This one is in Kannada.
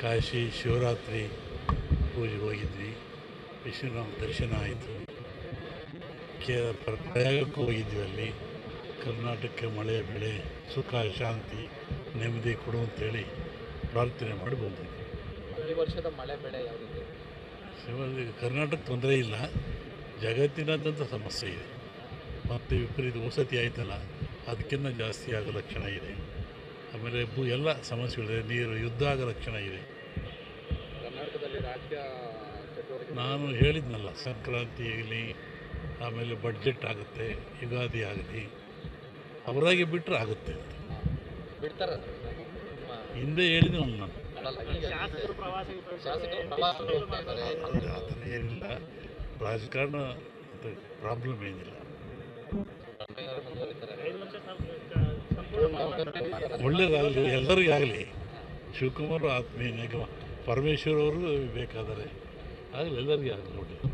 ಕಾಶಿ ಶಿವರಾತ್ರಿ ಪೂಜೆಗೆ ಹೋಗಿದ್ವಿ. ವಿಶ್ವನಾಥ ದರ್ಶನ ಆಯಿತು. ಪ್ರಯಾಗಕ್ಕೂ ಹೋಗಿದ್ವಿ. ಅಲ್ಲಿ ಕರ್ನಾಟಕಕ್ಕೆ ಮಳೆ ಬೆಳೆ ಸುಖ ಶಾಂತಿ ನೆಮ್ಮದಿ ಕೊಡು ಅಂತೇಳಿ ಪ್ರಾರ್ಥನೆ ಮಾಡಿ ಬಂದಿದ್ವಿ. ಈ ವರ್ಷದ ಮಳೆ ಬೆಳೆ ಯಾವ ರೀತಿ? ಕರ್ನಾಟಕ ತೊಂದರೆ ಇಲ್ಲ, ಜಗತ್ತಿನಾದ್ಯಂತ ಸಮಸ್ಯೆ ಇದೆ. ಮತ್ತು ವಿಪರೀತ ವಸತಿ ಆಯ್ತಲ್ಲ, ಅದಕ್ಕಿಂತ ಜಾಸ್ತಿ ಆಗೋ ಲಕ್ಷಣ ಇದೆ. ಆಮೇಲೆ ಎಲ್ಲ ಸಮಸ್ಯೆಗಳಿದೆ. ನೀರು ಯುದ್ಧ ಆಗೋ ಲಕ್ಷಣ ಇದೆ. ಕರ್ನಾಟಕದಲ್ಲಿ ರಾಜಕೀಯ ಚಟುವಟಿಕೆ ನಾನು ಹೇಳಿದ್ನಲ್ಲ, ಸಂಕ್ರಾಂತಿ ಆಗಲಿ, ಆಮೇಲೆ ಬಡ್ಜೆಟ್ ಆಗುತ್ತೆ, ಯುಗಾದಿ ಆಗಲಿ, ಅವರಾಗಿ ಬಿಟ್ಟರೆ ಆಗುತ್ತೆ ಅಂತ ಬಿಡ್ತಾರೆ. ಹಿಂದೆ ಹೇಳಿದ್ನು ನಾನು. ಶಾಸಕರು ಪ್ರವಾಸ ಆ ಥರ ಏನಿಲ್ಲ, ರಾಜಕಾರಣ ಪ್ರಾಬ್ಲಮ್ ಏನಿಲ್ಲ. ಒಳ್ಳೆಯದಾಗಲಿ, ಎಲ್ಲರಿಗಾಗಲಿ. ಶಿವಕುಮಾರ್ ಆತ್ಮೀಯ ಪರಮೇಶ್ವರ್ ಅವರು ಬೇಕಾದರೆ ಆಗಲಿ, ಎಲ್ಲರಿಗೂ ಆಗಲಿ ಒಳ್ಳೆಯದು.